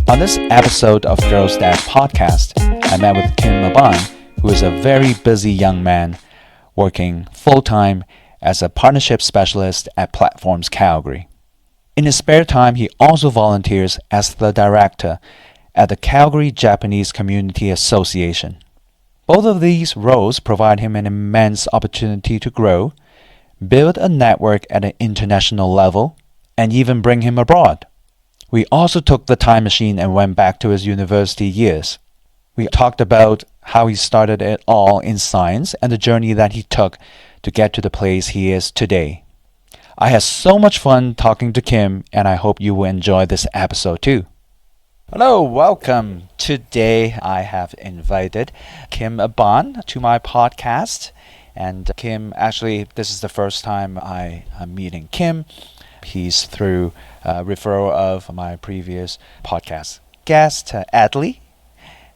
On this episode of Girls Dash Podcast, I met with Kim Aban, who is a very busy young man working full-time as a partnership specialist at Platforms Calgary. In his spare time, he also volunteers as the director at the Calgary Japanese Community Association. Both of these roles provide him an immense opportunity to grow, build a network at an international level, and even bring him abroad. We also took the time machine and went back to his university years. We talked about how he started it all in science and the journey that he took to get to the place he is today. I had so much fun talking to Kim, and I hope you will enjoy this episode too. Hello, welcome. Today I have invited Kim Aban to my podcast. And Kim, actually, this is the first time I am meeting Kim. He's through referral of my previous podcast guest, Adley.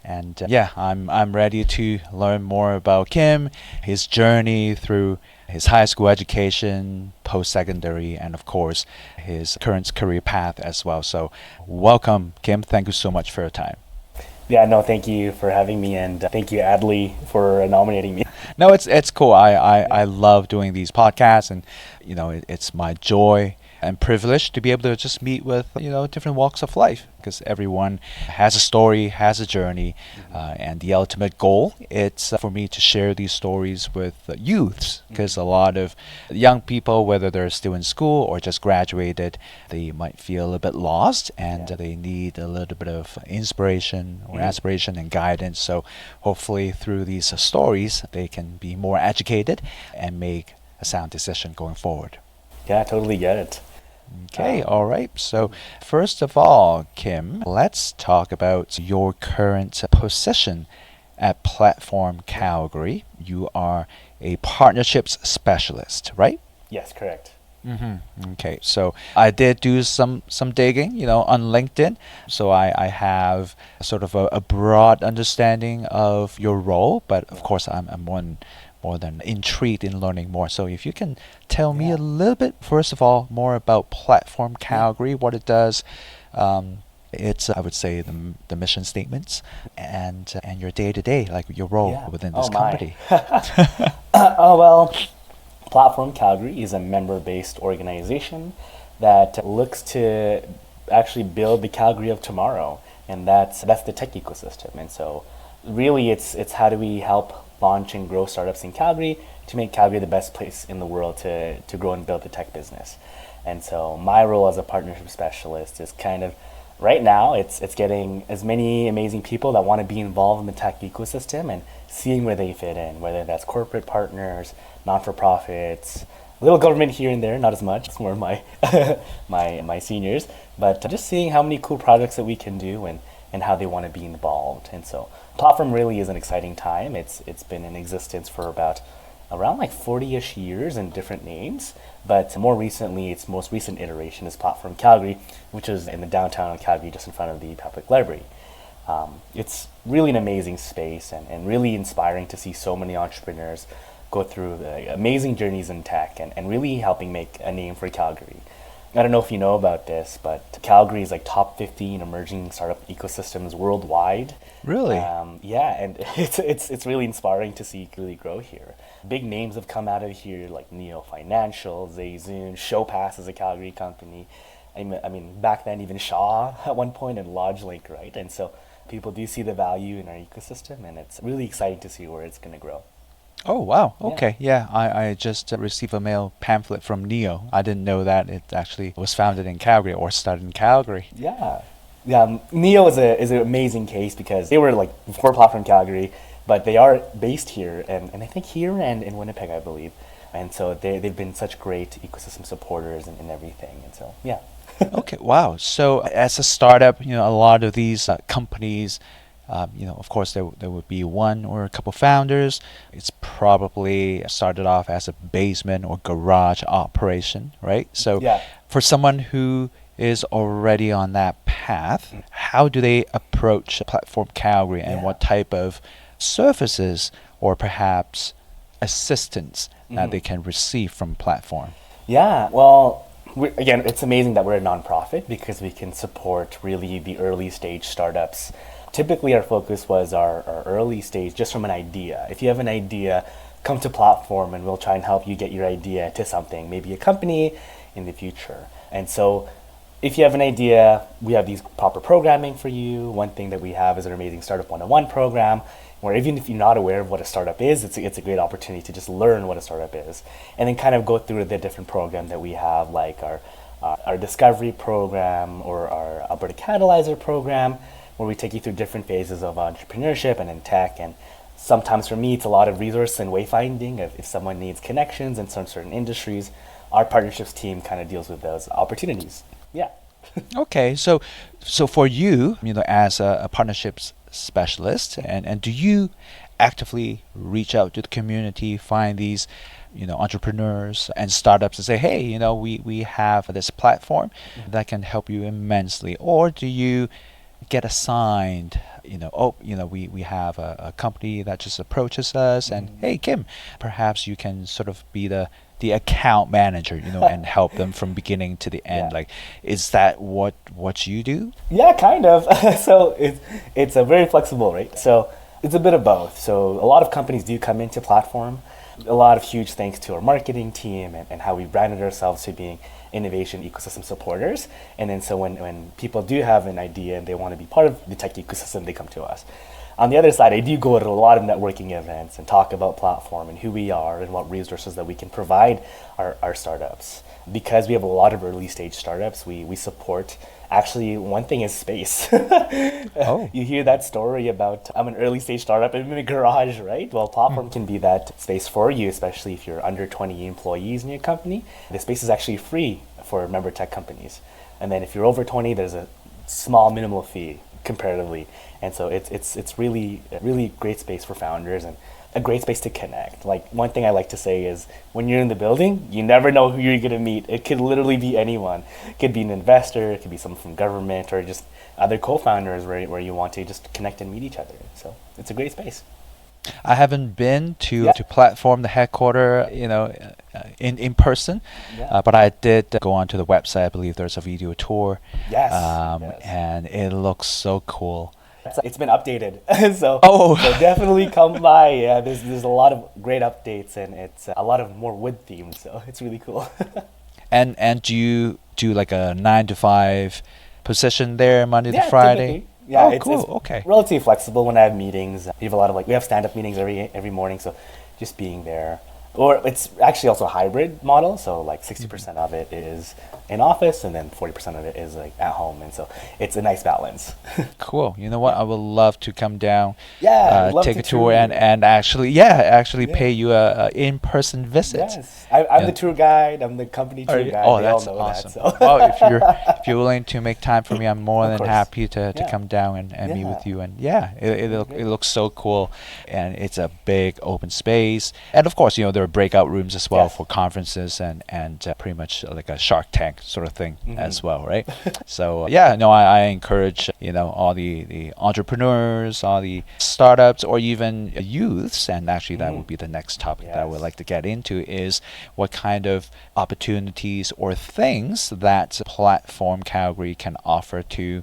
And I'm ready to learn more about Kim, his journey through his high school education, post-secondary, and of course, his current career path as well. So welcome, Kim. Thank you so much for your time. Yeah, no, thank you for having me, and thank you, Adley, for nominating me. No, it's cool. I love doing these podcasts, and it's my joy and privilege to be able to just meet with different walks of life, because everyone has a story, has a journey, and the ultimate goal it's for me to share these stories with youths, because a lot of young people, whether they're still in school or just graduated, they might feel a bit lost, and they need a little bit of inspiration or aspiration and guidance. So hopefully through these stories they can be more educated and make a sound decision going forward. Yeah, I totally get it. Okay, all right. So first of all, Kim, let's talk about your current position at Platform Calgary. You are a partnerships specialist, right? Yes, correct. Okay, so I did do some digging, on LinkedIn. So I have sort of a broad understanding of your role, but of course I'm more than intrigued in learning more. So if you can tell me a little bit, first of all, more about Platform Calgary, what it does. It's, I would say, the mission statements and your day-to-day, like your role within this company. Well, Platform Calgary is a member-based organization that looks to actually build the Calgary of tomorrow, and that's the tech ecosystem. And so really it's how do we help launch and grow startups in Calgary to make Calgary the best place in the world to grow and build the tech business. And so my role as a partnership specialist is kind of, right now, it's getting as many amazing people that want to be involved in the tech ecosystem and seeing where they fit in, whether that's corporate partners, not-for-profits, a little government here and there, not as much. It's more my my seniors, but just seeing how many cool projects that we can do and how they want to be involved. And so Platform really is an exciting time. It's been in existence for around like 40-ish years in different names, but more recently, its most recent iteration is Platform Calgary, which is in the downtown of Calgary, just in front of the public library. It's really an amazing space and really inspiring to see so many entrepreneurs go through amazing journeys in tech and really helping make a name for Calgary. I don't know if you know about this, but Calgary is like top 15 emerging startup ecosystems worldwide. Really? And it's really inspiring to see really grow here. Big names have come out of here like Neo Financial, Zayzoon, Showpass is a Calgary company. I mean, back then even Shaw at one point and LodgeLink, right? And so people do see the value in our ecosystem, and it's really exciting to see where it's going to grow. Oh, wow. Okay. Yeah, I just received a mail pamphlet from Neo. I didn't know that it actually was founded in Calgary or started in Calgary. Yeah. Neo is an amazing case because they were like before Platform Calgary, but they are based here and I think here and in Winnipeg, I believe. And so they've been such great ecosystem supporters and everything. And so, yeah. Okay, wow. So as a startup, a lot of these companies, of course, there would be one or a couple founders. It's probably started off as a basement or garage operation, right? So for someone who is already on that path, how do they approach Platform Calgary and what type of services or perhaps assistance that they can receive from Platform? Yeah, well, Again, it's amazing that we're a nonprofit because we can support really the early stage startups. Typically, our focus was our early stage just from an idea. If you have an idea, come to Platform and we'll try and help you get your idea to something, maybe a company in the future. And so if you have an idea, we have these proper programming for you. One thing that we have is an amazing Startup 101 program, where even if you're not aware of what a startup is, it's a great opportunity to just learn what a startup is. And then kind of go through the different programs that we have, like our Discovery program or our Alberta Catalyzer program, where we take you through different phases of entrepreneurship and in tech. And sometimes for me, it's a lot of resource and wayfinding. If someone needs connections in some certain industries, our partnerships team kind of deals with those opportunities. Yeah. Okay, so for you, as a partnerships specialist, and do you actively reach out to the community, find these, entrepreneurs and startups and say, hey, we have this platform that can help you immensely, or do you get assigned, we have a company that just approaches us and hey, Kim, perhaps you can sort of be the account manager, and help them from beginning to the end. Yeah. Like, is that what you do? Yeah, kind of. So it's a very flexible, right? So it's a bit of both. So a lot of companies do come into Platform. A lot of huge thanks to our marketing team and how we branded ourselves to being innovation ecosystem supporters. And then so when people do have an idea and they want to be part of the tech ecosystem, they come to us. On the other side, I do go to a lot of networking events and talk about Platform and who we are and what resources that we can provide our startups. Because we have a lot of early stage startups, we support, actually, one thing is space. Oh. You hear that story about, I'm an early stage startup in my garage, right? Well, Platform can be that space for you, especially if you're under 20 employees in your company. The space is actually free for member tech companies. And then if you're over 20, there's a small minimal fee comparatively. And so it's really a really great space for founders and a great space to connect. Like, one thing I like to say is when you're in the building, you never know who you're going to meet. It could literally be anyone. It could be an investor, it could be someone from government, or just other co-founders where you want to just connect and meet each other. So it's a great space. I haven't been to Platform, the headquarter, in person, but I did go onto the website. I believe there's a video tour. Yes. And it looks so cool. It's been updated, so Oh. so definitely come by. Yeah, there's a lot of great updates, and it's a lot of more wood themed, so it's really cool. And do you do like a 9 to 5 position there, Monday to Yeah, Friday? typically. Yeah, Oh, it's cool. Okay. relatively flexible when I have meetings. We have a lot of we have stand-up meetings every morning, so just being there. Or it's actually also a hybrid model, so like 60% of it is in office and then 40% of it is like at home, and so it's a nice balance. Cool. You know what? I would love to come down, Yeah, I'd love take to a tour too. and actually pay Yeah. you a in-person visit. Yes, I'm Yeah. the tour guide. I'm the company tour guide. Oh, they that's all know awesome. that. So. Well, if you're willing to make time for me, I'm more Of than course. happy to Yeah. come down and meet with Yeah. you. And yeah, it Great. looks so cool, and it's a big open space. And of course, there are breakout rooms as well Yes. for conferences and pretty much like a Shark Tank sort of thing as well, right? So I encourage all the entrepreneurs, all the startups, or even youths. And actually, that would be the next topic that I would Yes. like to get into is what kind of opportunities or things that Platform Calgary can offer to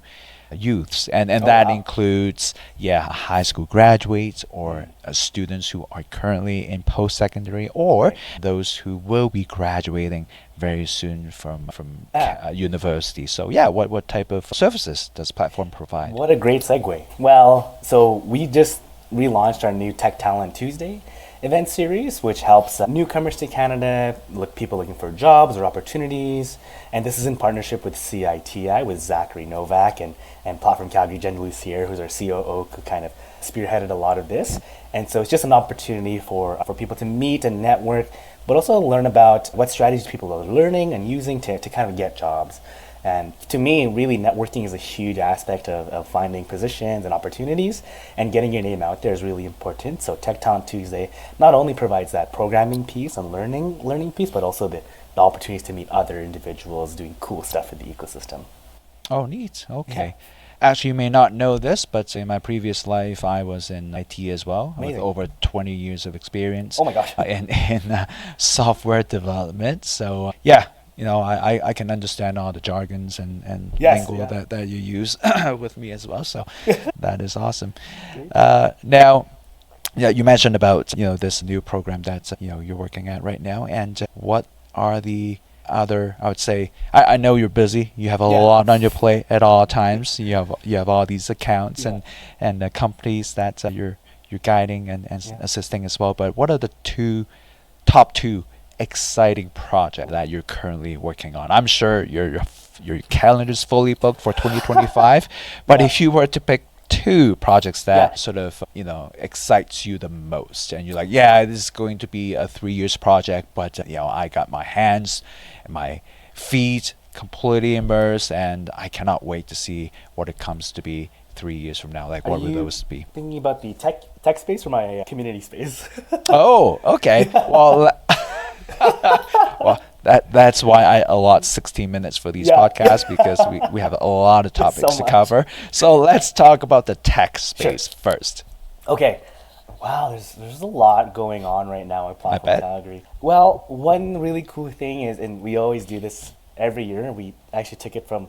youths, and that wow. includes high school graduates or students who are currently in post-secondary, or those who will be graduating very soon from university. So what type of services does Platform provide? What a great segue. Well, so we just relaunched our new Tech Talent Tuesday event series, which helps newcomers to Canada, people looking for jobs or opportunities. And this is in partnership with CITI, with Zachary Novak and Platform Calgary, Jen Lucier, who's our COO, who kind of spearheaded a lot of this. And so it's just an opportunity for people to meet and network, but also learn about what strategies people are learning and using to kind of get jobs. And to me, really, networking is a huge aspect of finding positions and opportunities, and getting your name out there is really important. So Tech Talent Tuesday not only provides that programming piece and learning piece, but also the opportunities to meet other individuals doing cool stuff in the ecosystem. Oh, neat. Okay. Actually, you may not know this, but in my previous life, I was in IT as well, Amazing. with over 20 years of experience. Oh my gosh. In software development. So I can understand all the jargons and Yes, lingo yeah. that you use with me as well. So that is awesome. Great. Now, yeah, you mentioned about this new program that you're working at right now, and what are the other? I would say I know you're busy. You have a Yeah. lot on your plate at all times. You have all these accounts Yeah. and companies that you're guiding and Yeah. assisting as well. But what are the top two exciting projects that you're currently working on? I'm sure your calendar's fully booked for 2025, but Yeah. if you were to pick two projects Yeah. that sort of excites you the most, and you're like, yeah, this is going to be a 3 years project, but I got my hands and my feet completely immersed, and I cannot wait to see what it comes to be 3 years from now. Like, Are what would you those be? thinking about the tech space or my community space? Oh, okay. Well, well, that's why I allot 16 minutes for these Yeah. podcasts, because we have a lot of topics so to much. cover. So let's talk about the tech Sure. space first. Okay. Wow, there's a lot going on right now at Platform bet. Calgary. Well, one really cool thing is, and we always do this every year, and we actually took it from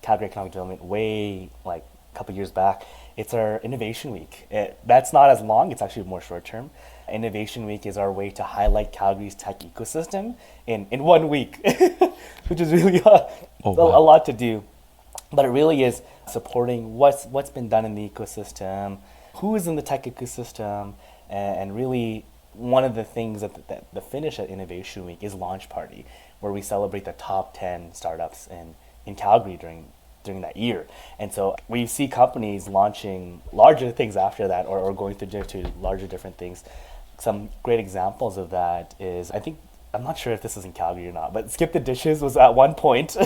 Calgary Economic Development way like a couple years back. It's our Innovation Week. That's not as long, it's actually more short term. Innovation Week is our way to highlight Calgary's tech ecosystem in 1 week, which is really Oh, a wow. lot to do. But it really is supporting what's been done in the ecosystem, who is in the tech ecosystem, and really one of the things that the finish at Innovation Week is Launch Party, where we celebrate the top 10 startups in Calgary during that year. And so we see companies launching larger things after that, or going through to larger different things. Some great examples of that is, I'm not sure if this is in Calgary or not, but Skip the Dishes was at one point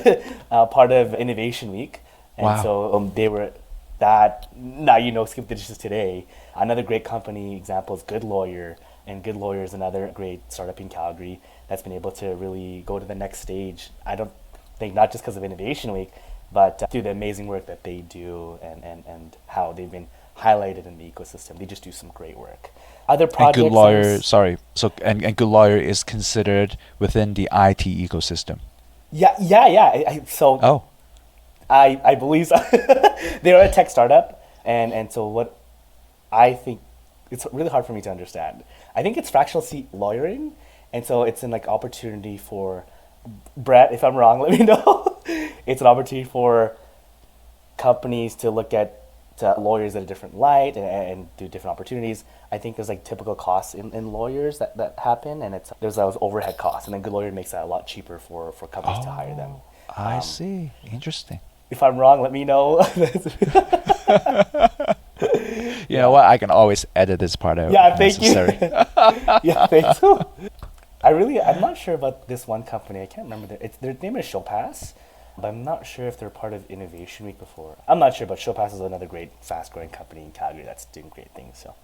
part of Innovation Week. And Wow. so they were that, now Skip the Dishes today. Another great company example is Good Lawyer. And Good Lawyer is another great startup in Calgary that's been able to really go to the next stage. I don't think not just because of Innovation Week, but through the amazing work that they do and how they've been highlighted in the ecosystem. They just do some great work. Other And projects. Good Lawyer, sorry. So and Good Lawyer is considered within the IT ecosystem. Yeah, yeah, yeah. So Oh, I believe so. They are a tech startup, and so what I think, it's really hard for me to understand. I think it's fractional seat lawyering, and so it's an opportunity for Brett. If I'm wrong, let me know. It's an opportunity for companies to look at lawyers at a different light and do different opportunities. I think there's typical costs in lawyers that happen, and there's those overhead costs, and then Good Lawyer makes that a lot cheaper for companies to hire them. I see. Interesting. If I'm wrong, let me know. You know what? I can always edit this part out Yeah, if thank you. necessary. Yeah, thanks. I'm not sure about this one company. I can't remember their name is Showpass, but I'm not sure if they're part of Innovation Week before. I'm not sure, but Showpass is another great, fast-growing company in Calgary that's doing great things. So,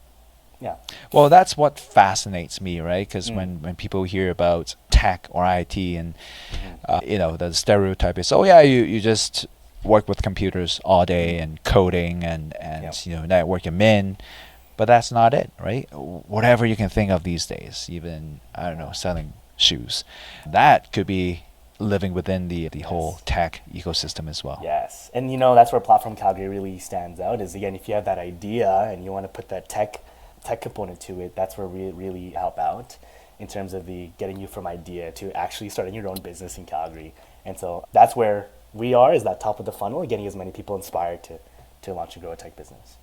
yeah. Well, that's what fascinates me, right? Because when people hear about tech or IT, and the stereotype is, oh yeah, you just work with computers all day and coding and Yep. network admin, but that's not it, right? Whatever you can think of these days, even I don't know, selling shoes, that could be living within the whole tech ecosystem as well. Yes, and that's where Platform Calgary really stands out. Is again, if you have that idea and you want to put that tech component to it, that's where we really help out in terms of the getting you from idea to actually starting your own business in Calgary. And so that's where we are, is that top of the funnel, getting as many people inspired to launch and grow a tech business.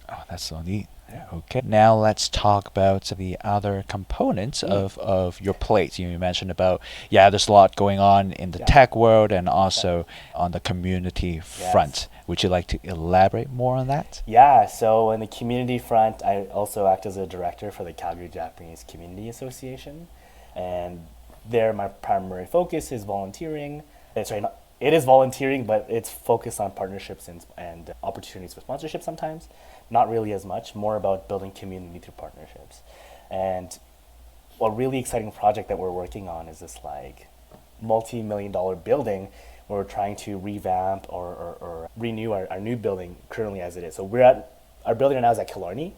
Oh, that's so neat. Okay, now let's talk about the other components of your plate. You mentioned about, there's a lot going on in the Yeah. tech world and also on the community Yes. front. Would you like to elaborate more on that? Yeah, so in the community front, I also act as a director for the Calgary Japanese Community Association. And there, my primary focus is volunteering. It is volunteering, but it's focused on partnerships and opportunities for sponsorship sometimes. Not really as much, more about building community through partnerships. And a really exciting project that we're working on is this multi-million-dollar building where we're trying to revamp or renew our new building currently as it is. So our building right now is at Killarney,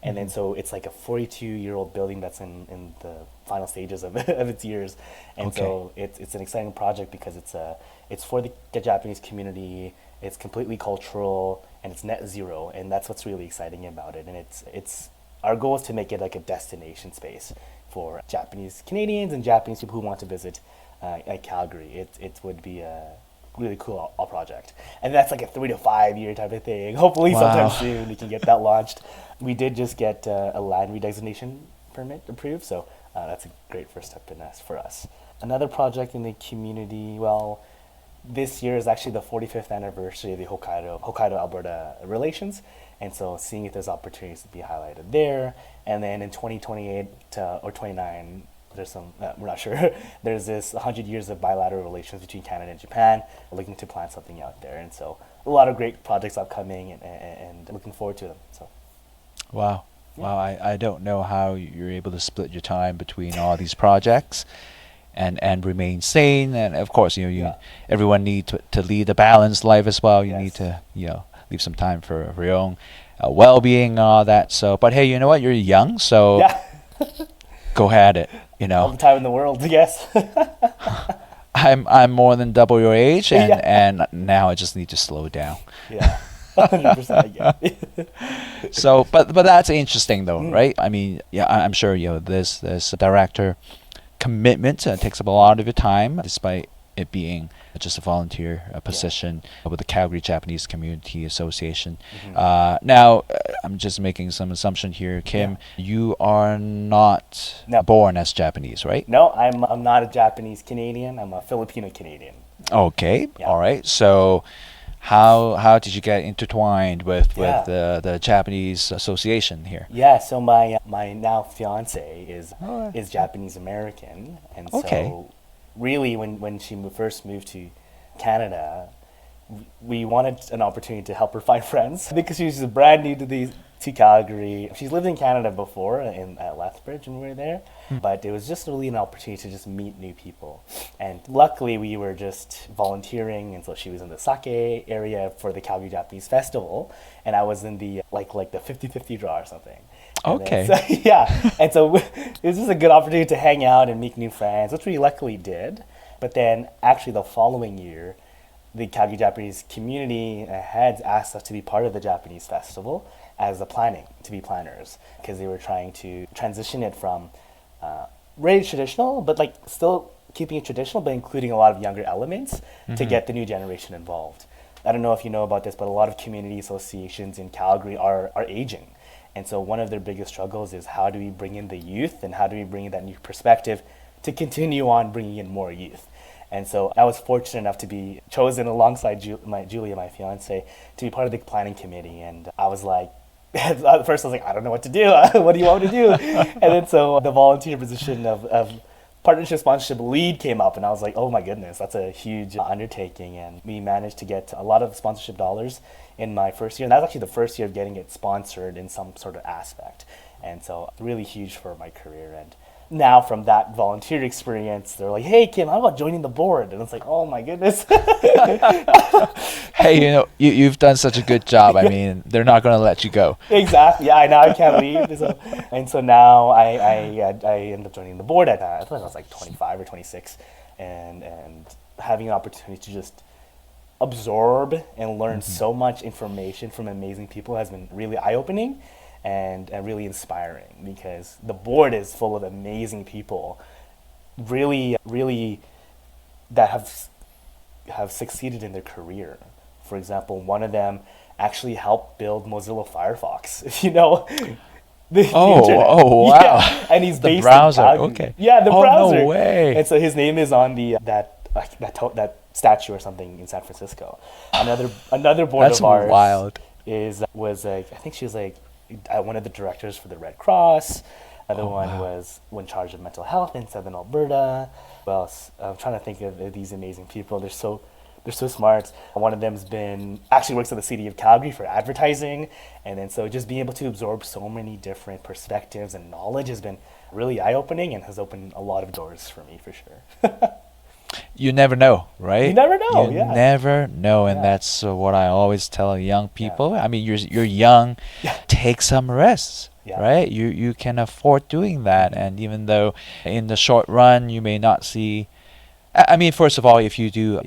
And then so it's like a 42-year-old building that's in the final stages of, of its years. And so it's an exciting project because it's for the Japanese community, it's completely cultural, and it's net zero, and that's what's really exciting about it. And it's our goal is to make it like a destination space for Japanese Canadians and Japanese people who want to visit Calgary. It would be a really cool project, and that's like a 3 to 5 year type of thing. Hopefully, sometime soon we can get that launched. We did just get a land redesignation permit approved, so that's a great first step for us. Another project in the community. Well, this year is actually the 45th anniversary of the Hokkaido-Alberta relations, and so seeing if there's opportunities to be highlighted there. And then in 2028 or 29, there's some, we're not sure, there's this 100 years of bilateral relations between Canada and Japan. We're looking to plan something out there, and so a lot of great projects upcoming, and looking forward to them. So, wow. Yeah. Wow, I don't know how you're able to split your time between all these projects and remain sane. And of course, everyone need to lead a balanced life as well. You need to leave some time for your own well-being and all that. So, but hey, you know what? You're young, so go at it. All the time in the world, I guess. I'm more than double your age, and now I just need to slow down. Yeah. 100% again. So, but that's interesting though, right? I mean, I'm sure this director commitment takes up a lot of your time, despite it being just a volunteer position with the Calgary Japanese Community Association. Now, I'm just making some assumption here, Kim. You are not born as Japanese, right? No, I'm not a Japanese Canadian. I'm a Filipino Canadian. Okay, all right. So, how did you get intertwined with the Japanese Association here? Yeah, so my now fiance is Japanese American, and so really when she first moved to Canada, we wanted an opportunity to help her find friends because she was brand new to Calgary. She's lived in Canada before in Lethbridge when we were there, but it was just really an opportunity to just meet new people. And luckily we were just volunteering, and so she was in the sake area for the Calgary Japanese Festival, and I was in the like the 50-50 draw or something. And so it was just a good opportunity to hang out and make new friends, which we luckily did. But then actually the following year, the Calgary Japanese community heads asked us to be part of the Japanese festival as to be planners, because they were trying to transition it from really traditional, but like still keeping it traditional, but including a lot of younger elements to get the new generation involved. I don't know if you know about this, but a lot of community associations in Calgary are aging. And so one of their biggest struggles is how do we bring in the youth, and how do we bring in that new perspective to continue on bringing in more youth. And so I was fortunate enough to be chosen alongside Julia, my fiance, to be part of the planning committee. And I was like, at first I was like, I don't know what to do. What do you want me to do? And then so the volunteer position of partnership sponsorship lead came up, and I was like, oh my goodness, that's a huge undertaking. And we managed to get a lot of sponsorship dollars in my first year. And that was actually the first year of getting it sponsored in some sort of aspect. And so really huge for my career. And now from that volunteer experience, they're like, hey, Kim, how about joining the board? And it's like, oh my goodness. Hey, you've done such a good job. I mean, they're not going to let you go. Exactly. Yeah, I can't leave. And so now I ended up joining the board at, I think I was like 25 or 26, and having an opportunity to just absorb and learn so much information from amazing people has been really eye-opening and really inspiring, because the board is full of amazing people, really that have succeeded in their career. For example, one of them actually helped build Mozilla Firefox. The internet. Oh, wow! Yeah. And he's based browser. in Calgary. Okay. Yeah, the browser. No way! And so his name is on that statue or something in San Francisco. Another board of ours wild. was I think she was like one of the directors for the Red Cross. Another one was in charge of mental health in Southern Alberta. Who else? I'm trying to think of these amazing people. They're so smart. One of them's actually works at the city of Calgary for advertising. And then so just being able to absorb so many different perspectives and knowledge has been really eye-opening and has opened a lot of doors for me, for sure. You never know, right? You never know. You never know, and that's what I always tell young people. I mean, you're young. Take some risks. Yeah. right? You can afford doing that, and even though in the short run you may not see. I mean, first of all, if you do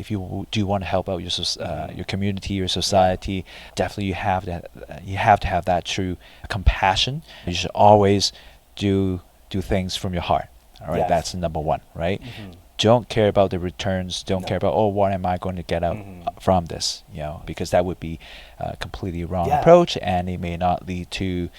want to help out your community, your society, definitely you have to have that true compassion. You should always do things from your heart. All right, Yes. that's number one, right? Mhm. Don't care about the returns. Don't No. care about, oh, what am I going to get out Mhm. from this? Because that would be a completely wrong Yeah. approach, and it may not lead to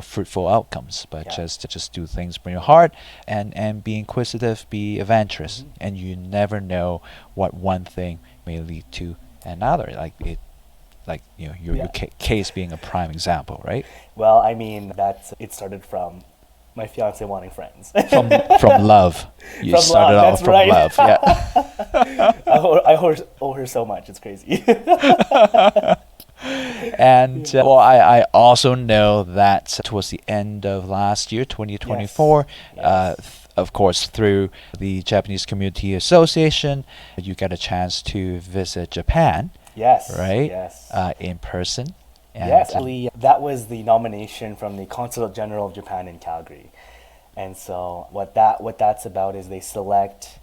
fruitful outcomes. But Yeah. just do things from your heart, and be inquisitive, be adventurous, Mhm. and you never know what one thing may lead to another. Your Yeah. case being a prime example, right? Well, I mean, it started from my fiance wanting friends. From love. You From started love, off that's from right. love. Yeah. I owe her so much. It's crazy. And well, I also know that towards the end of last year, 2024, Yes. of course, through the Japanese Community Association, you get a chance to visit Japan, Yes. right? Yes. In person. And, Yes, actually, that was the nomination from the Consulate General of Japan in Calgary. And so what that's about is they select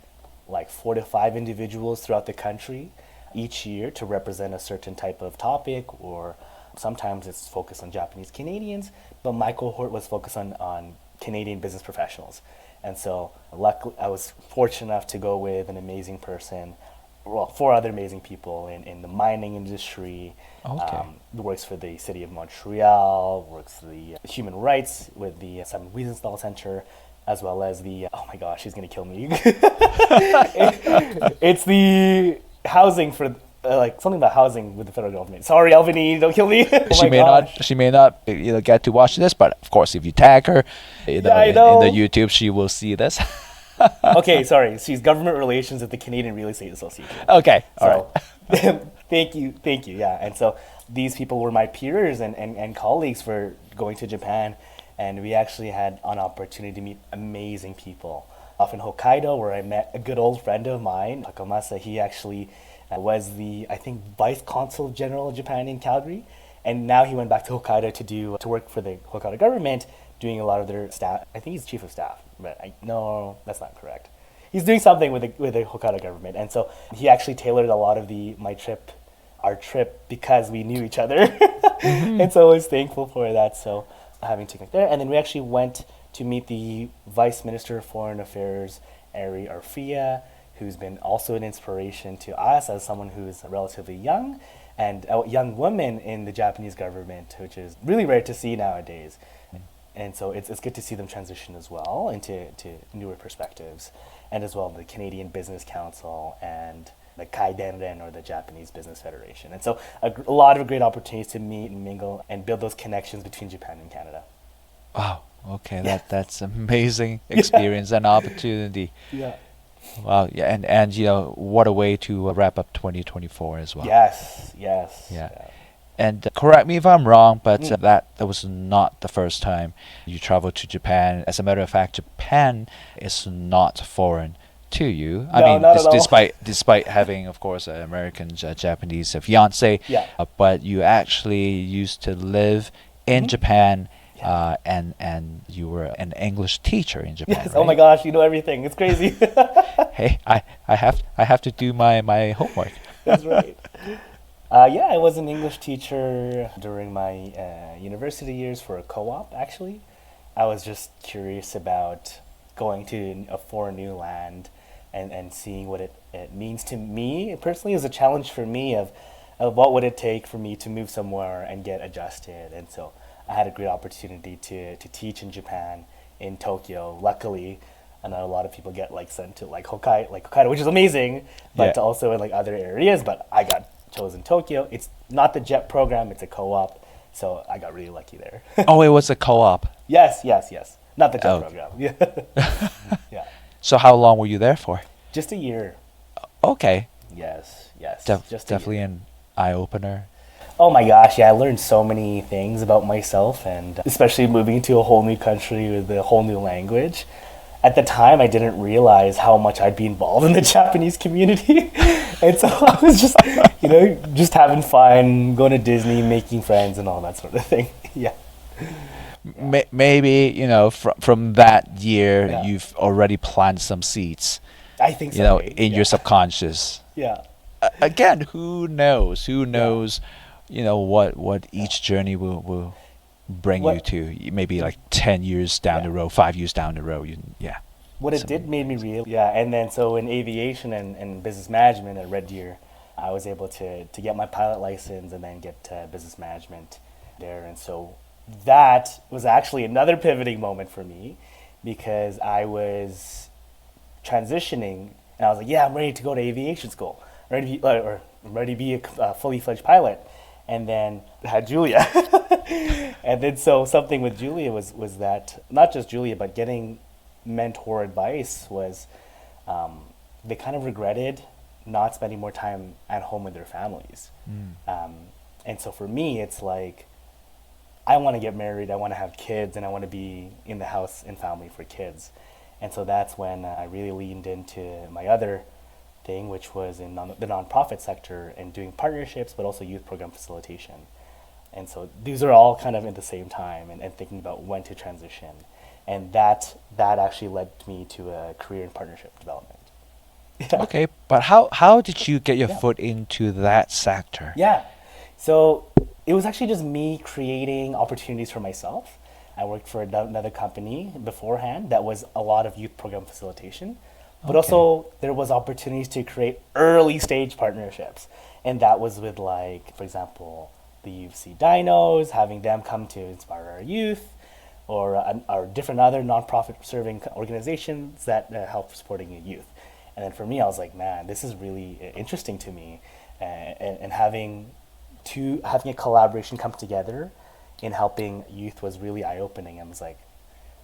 like 4 to 5 individuals throughout the country each year to represent a certain type of topic, or sometimes it's focused on Japanese Canadians, but my cohort was focused on Canadian business professionals. And so luckily I was fortunate enough to go with an amazing person, well, 4 other amazing people in the mining industry. Okay. Works for the city of Montreal, works for the human rights with the Simon Wiesenthal Center, as well as the, oh my gosh, she's going to kill me. It's the housing for, something about housing with the federal government. Sorry, Albany, don't kill me. Oh she my may gosh. not. She may not get to watch this, but of course, if you tag her, I in know. the YouTube, she will see this. Okay, sorry. She's government relations at the Canadian Real Estate Association. Okay. All right. So, thank you, yeah. And so these people were my peers and colleagues for going to Japan, and we actually had an opportunity to meet amazing people. Off in Hokkaido, where I met a good old friend of mine, Takamasa. He actually was the, I think, Vice Consul General of Japan in Calgary, and now he went back to Hokkaido to work for the Hokkaido government, doing a lot of their staff. I think he's chief of staff, but no, that's not correct. He's doing something with the Hokkaido government, and so he actually tailored a lot of our trip, because we knew each other, and so I was thankful for that. So having to connect there, and then we actually went to meet the Vice Minister of Foreign Affairs, Ari Arfia, who's been also an inspiration to us as someone who is relatively young, and a young woman in the Japanese government, which is really rare to see nowadays. And so it's good to see them transition as well into newer perspectives, and as well the Canadian Business Council and the Kaidenren, or the Japanese Business Federation. And so a lot of great opportunities to meet and mingle and build those connections between Japan and Canada. Wow. Okay. That's amazing experience and opportunity. Yeah. Wow. Yeah. And what a way to wrap up 2024 as well. Yes. Yeah. And correct me if I'm wrong, but that was not the first time you traveled to Japan. As a matter of fact, Japan is not foreign to you. I No, mean, not at all. despite having, of course, an American Japanese fiance, Yeah. but you actually used to live in Japan, Yeah. and you were an English teacher in Japan. Yes. Right? Oh my gosh, you know everything. It's crazy. Hey, I have to do my homework. That's right. Yeah, I was an English teacher during my university years for a co-op, actually. I was just curious about going to a foreign new land and seeing what it means to me. Personally, it was a challenge for me of what would it take for me to move somewhere and get adjusted. And so I had a great opportunity to teach in Japan, in Tokyo. Luckily, I know a lot of people get sent to Hokkaido, which is amazing, but Yeah. also in other areas. But I got chosen Tokyo. It's not the JET program; it's a co-op. So I got really lucky there. Oh, it was a co-op. Yes. Not the JET Oh. program. Yeah. Yeah. So how long were you there for? Just a year. Okay. Yes. Just a Definitely year. an eye-opener. Oh my gosh, yeah, I learned so many things about myself, and especially moving to a whole new country with a whole new language. At the time, I didn't realize how much I'd be involved in the Japanese community. And so I was just, just having fun, going to Disney, making friends and all that sort of thing. Yeah. Maybe, from that year, Yeah. you've already planted some seeds, I think so, right? in your Yeah. subconscious. Yeah. Again, who knows? Who Yeah. knows, what Yeah. each journey will bring you What to. Maybe like 10 years down yeah. the road, 5 years down the road. Yeah. What it did Some, made me real. Yeah, and then so in aviation and business management at Red Deer, I was able to get my pilot license and then get business management there. And so that was actually another pivoting moment for me because I was transitioning and I was like, yeah, I'm ready to go to aviation school, ready to be, or I'm ready to be a fully fledged pilot. And then I had Julia. And then so something with Julia was that not just Julia, but getting mentor advice was they kind of regretted not spending more time at home with their families. Um, and so for me, it's like, I want to get married, I want to have kids, and I want to be in the house and family for kids. And so that's when I really leaned into my other thing, which was in the nonprofit sector and doing partnerships, but also youth program facilitation. And so these are all kind of at the same time and thinking about when to transition. And that actually led me to a career in partnership development. Yeah. okay, but how did you get your Yeah. foot into that sector? Yeah. So it was actually just me creating opportunities for myself. I worked for another company beforehand that was a lot of youth program facilitation, but Okay. also there was opportunities to create early stage partnerships. And that was with like, for example, the UFC Dinos, having them come to inspire our youth, or different other nonprofit serving organizations that help supporting the youth. And then for me, I was like, man, this is really interesting to me, and having a collaboration come together in helping youth was really eye opening. I was like,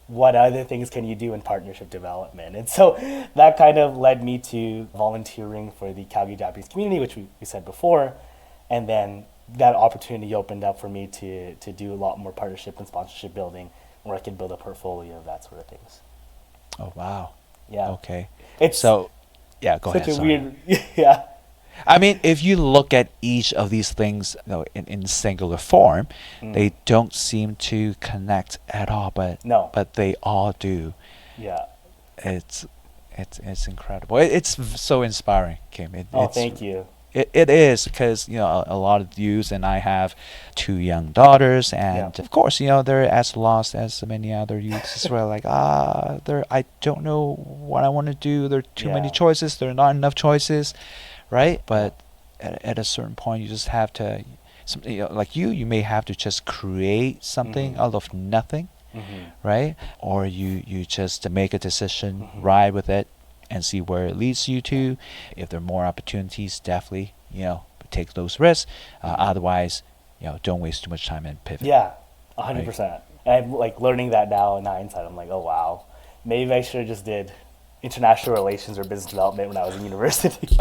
what other things can you do in partnership development? And so that kind of led me to volunteering for the Calgary Japanese Community, which we said before, and then that opportunity opened up for me to do a lot more partnership and sponsorship building, where I could build a portfolio of that sort of things. Oh, wow. Yeah, Okay. it's So, yeah, go such ahead. a Sorry. weird, yeah. I mean, if you look at each of these things, in singular form, they don't seem to connect at all, No. but they all do. Yeah. It's it's incredible. It's so inspiring, Kim. Oh, It's thank you. it is because a lot of youth, and I have two young daughters, and Yeah. of course they're as lost as many other youths as well. Like I don't know what I want to do. There are too many Yeah. choices. There are not enough choices, right? But at a certain point, you just have to, like you may have to just create something Mhm. out of nothing, Mhm. right? Or you just make a decision, Mhm. ride with it, and see where it leads you to. If there are more opportunities, definitely take those risks. Otherwise, don't waste too much time and pivot. Yeah, Right. 100%. And I'm like learning that now in hindsight. I'm like, oh wow, maybe I should have just did international relations or business development when I was in university.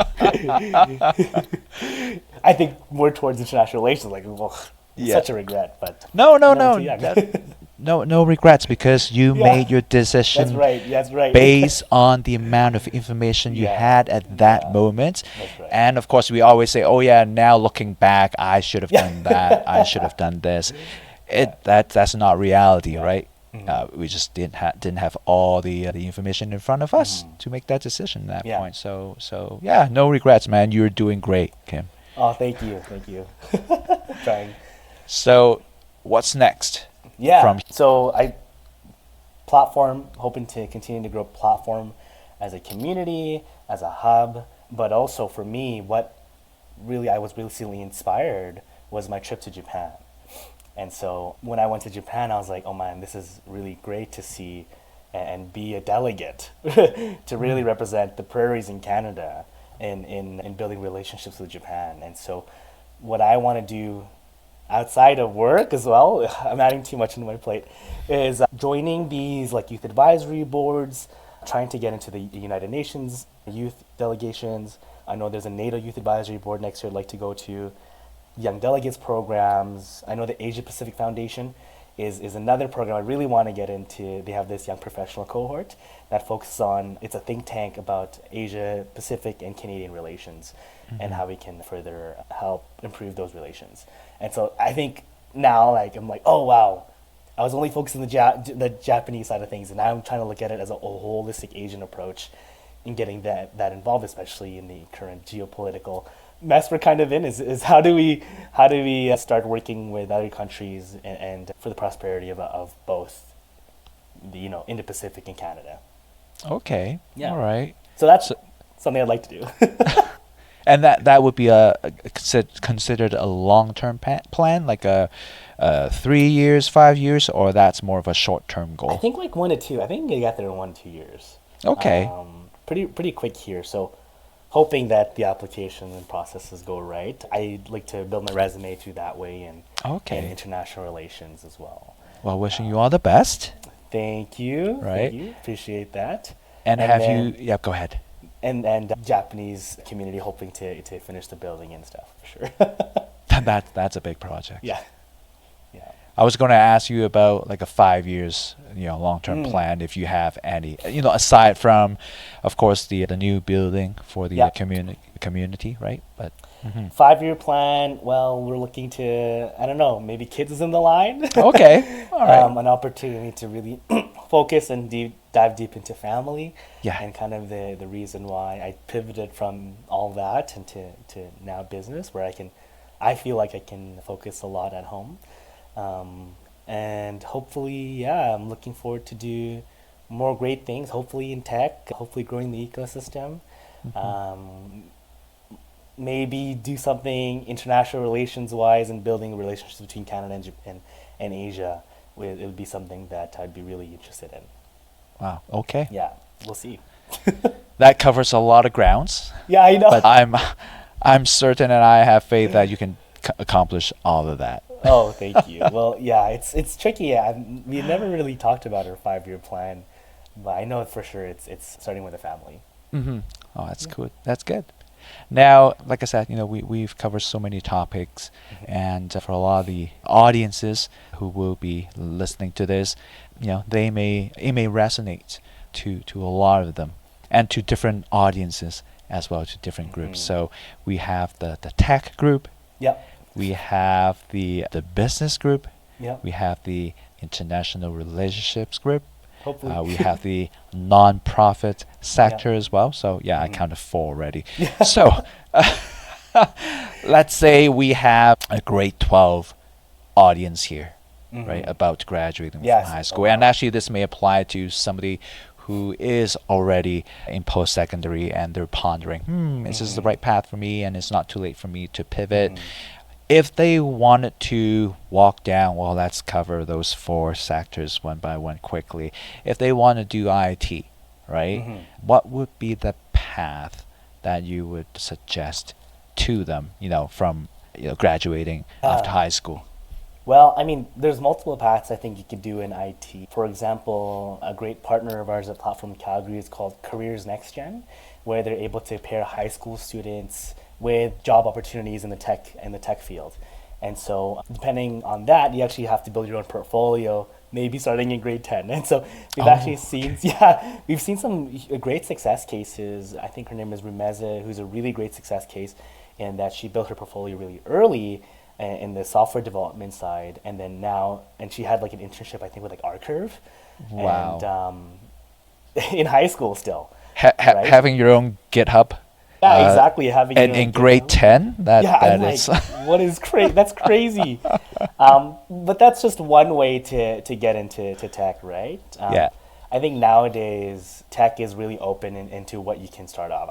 I think more towards international relations. Like, well, Yeah. such a regret, but No, no, never no. too young. No regrets because you Yeah, made your that's decision right. That's right. based on the amount of information you Yeah, had at that yeah, moment. that's right. And of course, we always say, "Oh yeah, now looking back, I should have Yeah. done that. I should have done this." Yeah. That's not reality, Yeah. right? Mhm. We just didn't have all the information in front of us Mhm. to make that decision at that Yeah. point. So yeah, no regrets, man. You're doing great, Kim. Oh, thank you, thank you. Trying. So what's next? Yeah. From So platform, hoping to continue to grow platform as a community, as a hub, but also for me, what really I was recently inspired was my trip to Japan. And so when I went to Japan, I was like, oh man, this is really great to see and be a delegate to really represent the prairies in Canada in building relationships with Japan. And so what I want to do outside of work as well, I'm adding too much into my plate, is joining these like youth advisory boards, trying to get into the United Nations youth delegations. I know there's a NATO youth advisory board next year I'd like to go to. Young delegates programs. I know the Asia Pacific Foundation is another program I really want to get into. They have this young professional cohort that focuses on, it's a think tank about Asia Pacific and Canadian relations and how we can further help improve those relations. And so I think now, like, I'm like, oh wow, I was only focused on the Japanese side of things, and now I'm trying to look at it as a holistic Asian approach in getting that involved, especially in the current geopolitical mess we're kind of in. Is how do we start working with other countries and for the prosperity of both the Indo-Pacific and Canada. Okay. Yeah. All right. So that's something I'd like to do. And that would be considered a long-term plan, like a 3 years, 5 years, or that's more of a short-term I goal. think like 1 to 2. I think I got there in 1 2 years. Okay. Pretty quick here. So hoping that the application and processes go right. I'd like to build my resume through that way and Okay. international relations as well. Well, wishing you all the best. Thank you. Right. Thank you. Appreciate that. And have you? Yeah, go ahead. And Japanese community hoping to finish the building and stuff for sure. That's a big project. Yeah. Yeah. I was going to ask you about like a 5 years, long-term plan, if you have any, aside from, of course, the new building for the Yeah. community, right? But 5-year plan. Well, we're looking to, I don't know, maybe kids is in the line. okay, all right. An opportunity to really focus and dive deep into family. Yeah. And kind of the reason why I pivoted from all that into now business, where I feel like I can focus a lot at home. And hopefully, I'm looking forward to do more great things, hopefully in tech, hopefully growing the ecosystem. Maybe do something international relations wise and building relationships between Canada and Japan and Asia. It would be something that I'd be really interested in. Wow. Okay. Yeah, we'll see. That covers a lot of grounds, Yeah, I know. but I'm certain and I have faith that you can accomplish all of that. Oh, thank you. Well, yeah, it's tricky. We never really talked about our 5-year plan, but I know for sure it's starting with a family. Oh, that's good. That's good. Now, like I said, we've covered so many topics, and for a lot of the audiences who will be listening to this, it may resonate to a lot of them, and to different audiences as well, to different groups. So we have the tech group, Yep. we have the business group, Yep. we have the international relationships group, Hopefully. we have the non-profit sector as well. So yeah, I counted 4 already. So let's say we have a grade 12 audience here, right, about graduating Yes. from high school. And actually this may apply to somebody who is already in post-secondary and they're pondering, is this the right path for me, and it's not too late for me to pivot. If they wanted to walk down, well, let's cover those 4 sectors one by one quickly. If they want to do IT, right, what would be the path that you would suggest to them, from graduating after high school? Well, I mean, there's multiple paths I think you could do in IT. For example, a great partner of ours at Platform Calgary is called Careers Next Gen, where they're able to pair high school students with job opportunities in the tech field. And so depending on that, you actually have to build your own portfolio, maybe starting in grade 10. And so we've actually seen, we've seen some great success cases. I think her name is Rumeza, who's a really great success case in that she built her portfolio really early in the software development side. And then and she had like an internship, I think, with like R-Curve. Wow. And in high school still. Right? Having your own GitHub. Yeah, exactly. Having and in grade 10, that is like, what is crazy? That's crazy. But that's just one way to get into tech, right? Yeah. I think nowadays tech is really open into what you can start off.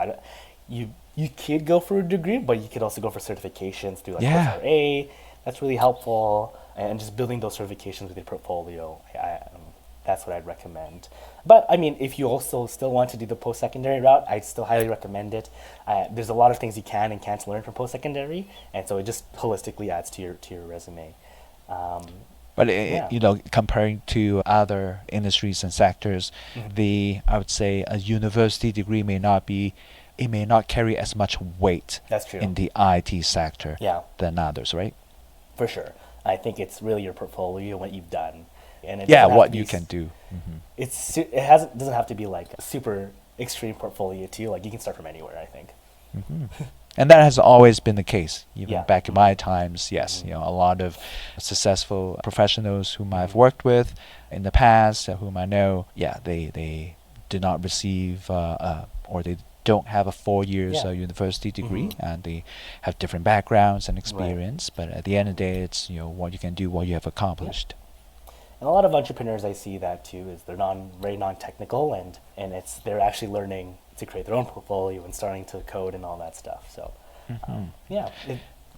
You could go for a degree, but you could also go for certifications through like FRA. That's really helpful, and just building those certifications with your portfolio. That's what I'd recommend. But I mean, if you also still want to do the post-secondary route, I'd still highly recommend it. There's a lot of things you can and can't learn from post-secondary, and so it just holistically adds to your resume. But comparing to other industries and sectors, I would say a university degree may not carry as much weight. That's true. In the IT sector than others, right? For sure. I think it's really your portfolio, what you've done. And what you can do. It doesn't have to be like a super extreme portfolio too. Like you can start from anywhere, I think. And that has always been the case. Even Yeah. back in my times, yes, a lot of successful professionals whom I've worked with in the past, whom I know, yeah, they did not receive or they don't have a 4 years Yeah. university degree, Mhm. and they have different backgrounds and Right. experience. But at the end of the day, it's what you can do, what you have accomplished. And a lot of entrepreneurs, I see that too, is they're very non-technical, and they're actually learning to create their own portfolio and starting to code and all that stuff. So, Mhm. yeah,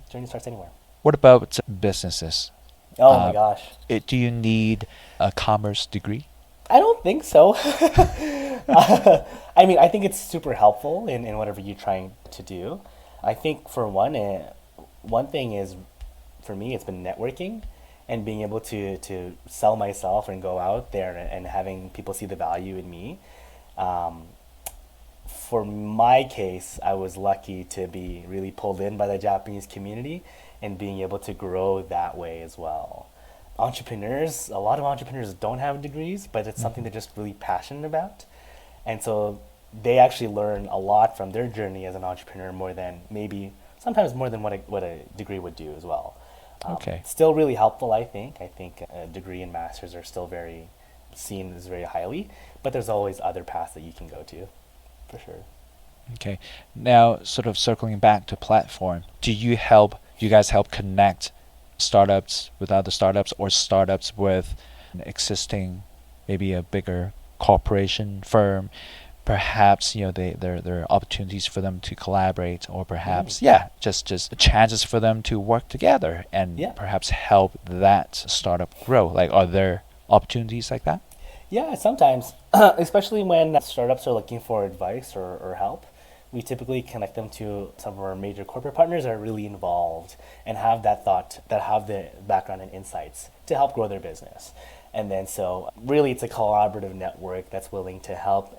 journey starts anywhere. What about businesses? Oh my gosh. Do you need a commerce degree? I don't think so. I mean, I think it's super helpful in whatever you're trying to do. I think for one thing is, for me, it's been networking and being able to sell myself and go out there and having people see the value in me. For my case, I was lucky to be really pulled in by the Japanese community and being able to grow that way as well. Entrepreneurs, a lot of entrepreneurs don't have degrees, but it's something they're just really passionate about. And so they actually learn a lot from their journey as an entrepreneur, sometimes more than what a degree would do as well. Okay. Still really helpful, I think. I think a degree and masters are still seen as very highly, but there's always other paths that you can go to, for sure. Okay. Now, sort of circling back to platform, do you guys help connect startups with other startups, or startups with an existing, maybe a bigger corporation firm? Perhaps there are opportunities for them to collaborate, or perhaps just chances for them to work together and Yeah. perhaps help that startup grow. Like, are there opportunities like that? Yeah, sometimes, especially when startups are looking for advice or help, we typically connect them to some of our major corporate partners that are really involved and have the background and insights to help grow their business. And then so really it's a collaborative network that's willing to help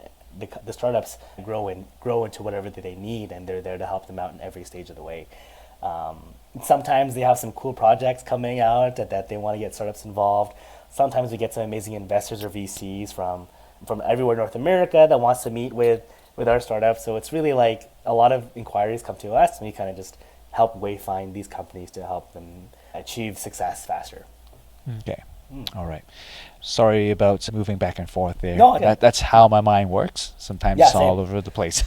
the startups grow into whatever that they need, and they're there to help them out in every stage of the way. Sometimes they have some cool projects coming out that they want to get startups involved. Sometimes we get some amazing investors or VCs from everywhere in North America that wants to meet with our startups. So it's really like a lot of inquiries come to us, and we kind of just help wayfind these companies to help them achieve success faster. Okay. All right. Sorry about moving back and forth there. No, okay. That's how my mind works. Sometimes Yeah, it's all same. over the place.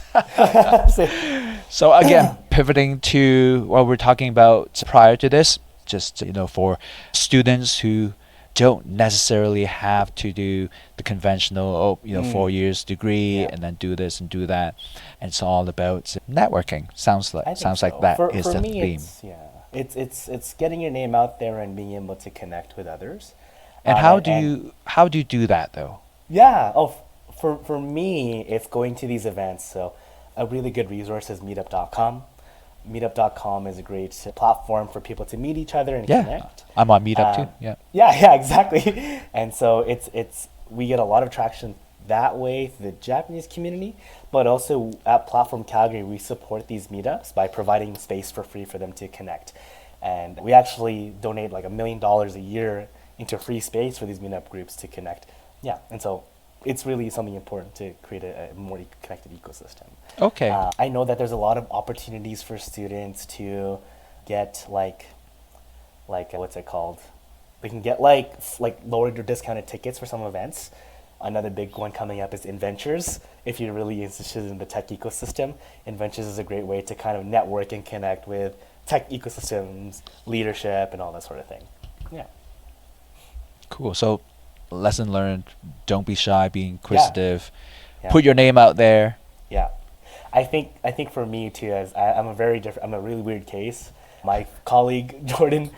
So again, pivoting to what we're talking about prior to this, just for students who don't necessarily have to do the conventional 4 years degree Yeah. and then do this and do that. And it's all about networking. Sounds I like think that so. is For the me, theme. it's getting your name out there and being able to connect with others. And how do you do that though? Yeah. For me, it's going to these events. So a really good resource is meetup.com. Meetup.com is a great platform for people to meet each other and Yeah, connect. I'm on Meetup too. Yeah. Yeah, exactly. And so we get a lot of traction that way through the Japanese community, but also at Platform Calgary, we support these meetups by providing space for free for them to connect. And we actually donate like $1 million a year into free space for these meetup groups to connect. Yeah, and so it's really something important to create a more connected ecosystem. Okay. I know that there's a lot of opportunities for students to get like what's it called? They can get like lowered or discounted tickets for some events. Another big one coming up is Inventures. If you're really interested in the tech ecosystem, Inventures is a great way to kind of network and connect with tech ecosystems, leadership, and all that sort of thing. Yeah. Cool. So, lesson learned: don't be shy, be inquisitive, Yeah. put your name out there. Yeah, I think for me too, as I'm a really weird case. My colleague Jordan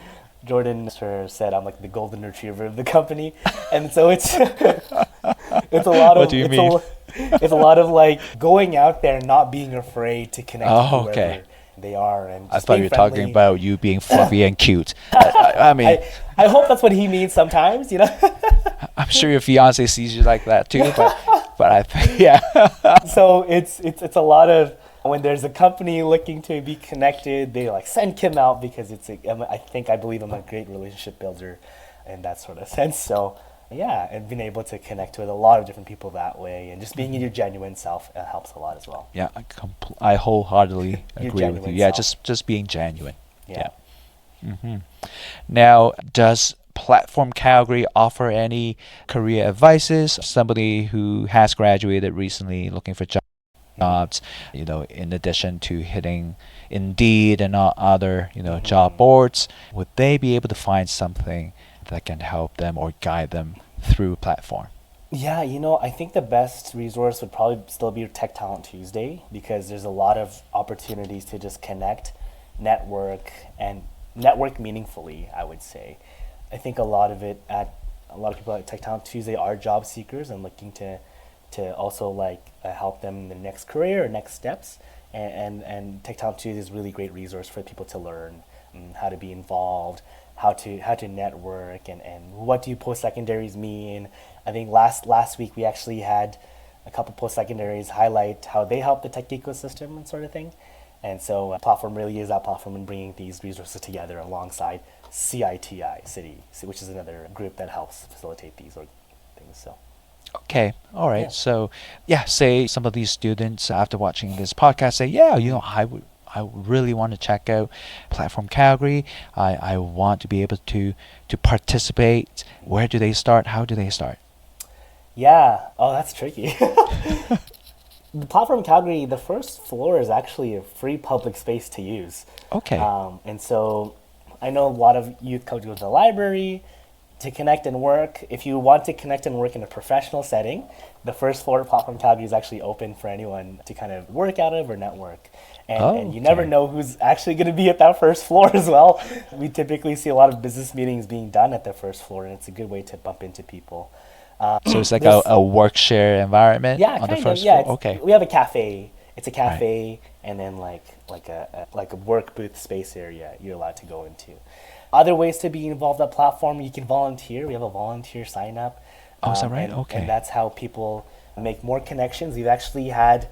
said I'm like the golden retriever of the company, and so it's it's a lot of What do you mean? It's a lot of like going out there and not being afraid to connect with Oh, whoever okay. they are, and I just thought being you were talking friendly. about you being fluffy and cute. I mean, I hope that's what he means sometimes, you know. I'm sure your fiance sees you like that too. But I think So it's a lot of when there's a company looking to be connected, they like send Kim out because I believe I'm a great relationship builder in that sort of sense. So yeah, and being able to connect with a lot of different people that way, and just being your genuine self helps a lot as well. Yeah, I wholeheartedly Your agree with you. genuine Yeah, self. just being genuine. Yeah. Hmm. Now, does Platform Calgary offer any career advices? Somebody who has graduated recently, looking for jobs, in addition to hitting Indeed and other, job boards, would they be able to find something that can help them or guide them through platform? Yeah, I think the best resource would probably still be Tech Talent Tuesday, because there's a lot of opportunities to just connect, network, and network meaningfully, I would say. I think a lot of people at Tech Talent Tuesday are job seekers and looking to also like help them in their next career or next steps. And Tech Talent Tuesday is a really great resource for people to learn how to be involved, how to network, and what do post secondaries mean. I think last week we actually had a couple post secondaries highlight how they help the tech ecosystem and sort of thing. And so platform really is that platform in bringing these resources together alongside CITI City, which is another group that helps facilitate these things. So Okay, all right. yeah. So, yeah, say some of these students after watching this podcast say, yeah, I really want to check out Platform Calgary. I want to be able to participate. Where do they start? How do they start? Yeah. Oh, that's tricky. The platform Calgary, the first floor is actually a free public space to use. Okay. And so I know a lot of youth come to go to the library to connect and work. If you want to connect and work in a professional setting, the first floor of Platform Calgary is actually open for anyone to kind of work out of or network. And you never Okay. know who's actually going to be at that first floor as well. We typically see a lot of business meetings being done at the first floor, and it's a good way to bump into people. So it's like a, This a work share environment Yeah, on the kind of. first Yeah, floor. Okay. we have a cafe. It's a Right. cafe, and then like a work booth space area you're allowed to go into. Other ways to be involved at platform, you can volunteer. We have a volunteer sign up. Oh, is that right? And Okay. that's how people make more connections. We've actually had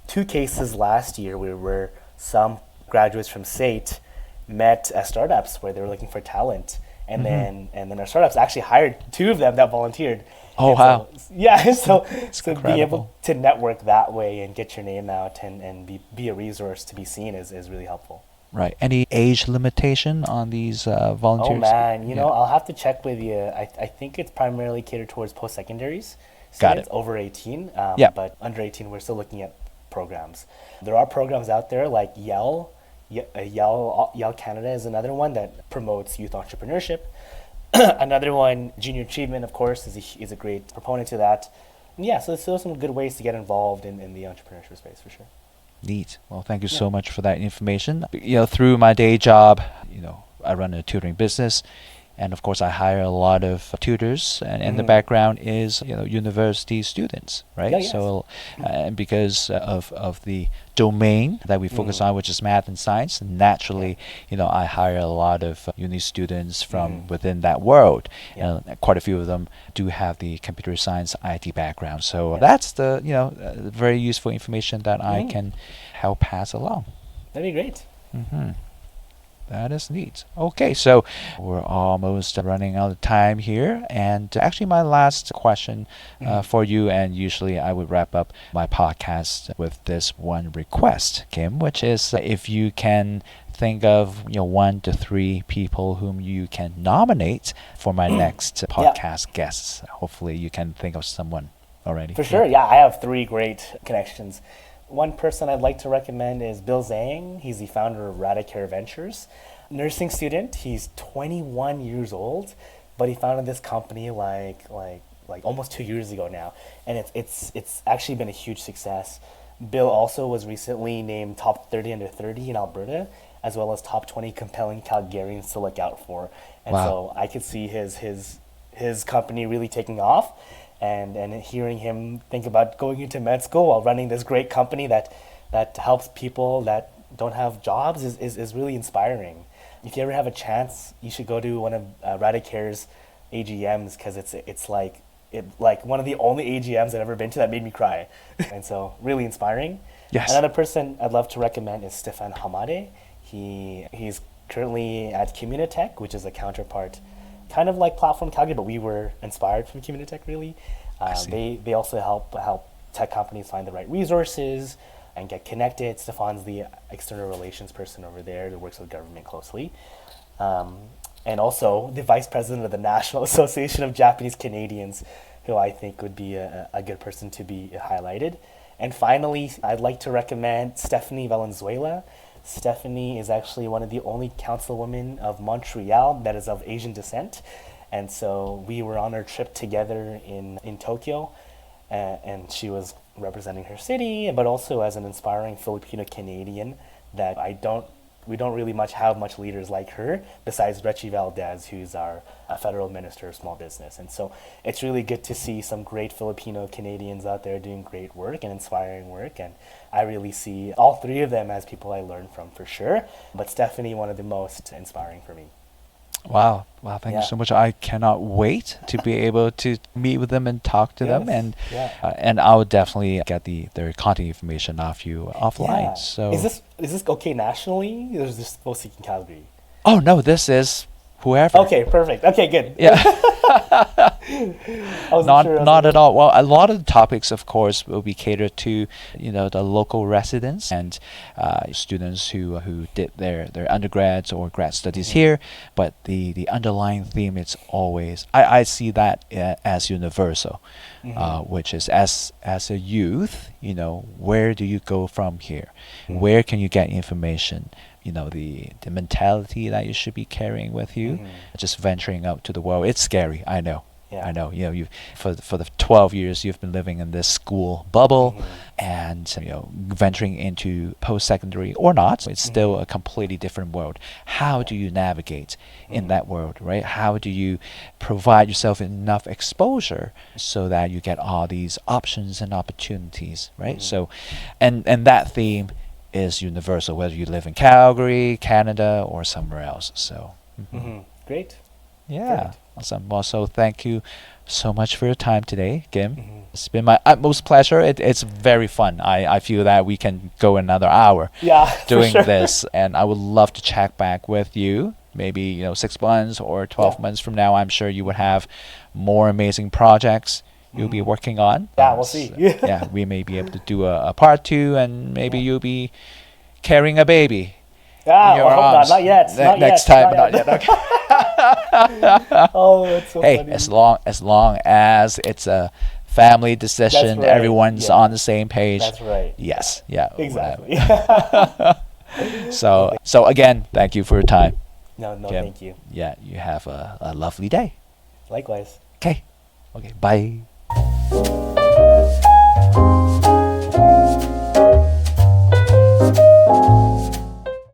two cases last year where some graduates from SAIT met at startups where they were looking for talent, and then our startups actually hired two of them that volunteered. Oh, And wow. so, yeah, so being able incredible. to network that way and get your name out and be a resource to be seen is really helpful. Right. Any age limitation on these volunteers? Oh man, Yeah. I'll have to check with you. I think it's primarily catered towards post secondaries. Got It's it. over 18. Yeah. But under 18, we're still looking at programs. There are programs out there like Yell Canada is another one that promotes youth entrepreneurship. Another one, Junior Achievement, of course, is a great proponent to that. And yeah, so there's still some good ways to get involved in the entrepreneurship space for sure. Neat. Well, thank you Yeah. so much for that information. Through my day job, I run a tutoring business, and of course, I hire a lot of tutors, and the background is, university students, right? Yeah, yes. So, and because of the domain that we focus on, which is math and science, naturally, I hire a lot of uni students from within that world. Yeah. Quite a few of them do have the computer science IT background. So Yeah. that's the, very useful information that I Mhm. can help pass along. That'd be great. That is neat. Okay, so we're almost running out of time here. And actually, my last question for you, and usually I would wrap up my podcast with this one request, Kim, which is if you can think of 1 to 3 people whom you can nominate for my next podcast guests. Hopefully, you can think of someone already. For sure, yeah. I have 3 great connections. One person I'd like to recommend is Bill Zhang. He's the founder of Radicare Ventures. Nursing student. He's 21 years old, but he founded this company like almost 2 years ago now, and it's actually been a huge success. Bill also was recently named top 30 under 30 in Alberta, as well as top 20 compelling Calgarians to look out for. And Wow. so I could see his company really taking off. And hearing him think about going into med school while running this great company that helps people that don't have jobs is really inspiring. If you ever have a chance, you should go to one of Radicare's AGMs, because it's like one of the only AGMs I've ever been to that made me cry. And so really inspiring. Yes. Another person I'd love to recommend is Stefan Hamade. He's currently at Communitech, which is a counterpart kind of like Platform Calgary, but we were inspired from Communitech really. see. They also help tech companies find the right resources and get connected. Stefan's the external relations person over there that works with government closely. And also the vice president of the National Association of Japanese Canadians, who I think would be a good person to be highlighted. And finally, I'd like to recommend Stephanie Valenzuela. Stephanie is actually one of the only councilwomen of Montreal that is of Asian descent. And so we were on our trip together in Tokyo, and she was representing her city, but also as an inspiring Filipino Canadian that we don't really have much leaders like her besides Rechi Valdez, who's our federal minister of small business. And so it's really good to see some great Filipino Canadians out there doing great work and inspiring work. And I really see all three of them as people I learn from for sure. But Stephanie, one of the most inspiring for me. Wow. Thank you so much. I cannot wait to be able to meet with them and talk to them. And and I will definitely get their contact information off you offline. Yeah. So is this okay nationally, or is this mostly in Calgary? Oh no, this is whoever. Okay, perfect. Okay, good. Yeah. Not at all. Well, a lot of the topics, of course, will be catered to, the local residents and students who did their undergrads or grad studies here. But the underlying theme, it's always I see that as universal, which is as a youth, where do you go from here? Where can you get information? The mentality that you should be carrying with you, just venturing out to the world. It's scary, I know. Yeah. I know. You for the 12 years you've been living in this school bubble, and venturing into post-secondary or not, it's still a completely different world. How do you navigate in that world, right? How do you provide yourself enough exposure so that you get all these options and opportunities, right? So, and that theme is universal, whether you live in Calgary, Canada, or somewhere else. So, Great. Yeah, Great. awesome. Well, so thank you so much for your time today, Kim. It's been my utmost pleasure. It's very fun. I feel that we can go another hour doing this, and I would love to check back with you. Maybe 6 months or 12 months from now. I'm sure you would have more amazing projects you'll be working on. Yeah, we'll see. So, we may be able to do a part 2, and maybe you'll be carrying a baby. I hope not. Not yet. Next time, not yet. Okay. Oh, that's so funny. As long as it's a family decision, right. Everyone's on the same page. That's right. Yes. Yeah. Exactly. So again, thank you for your time. No, Kim. thank you. Yeah, you have a lovely day. Likewise. Okay, bye.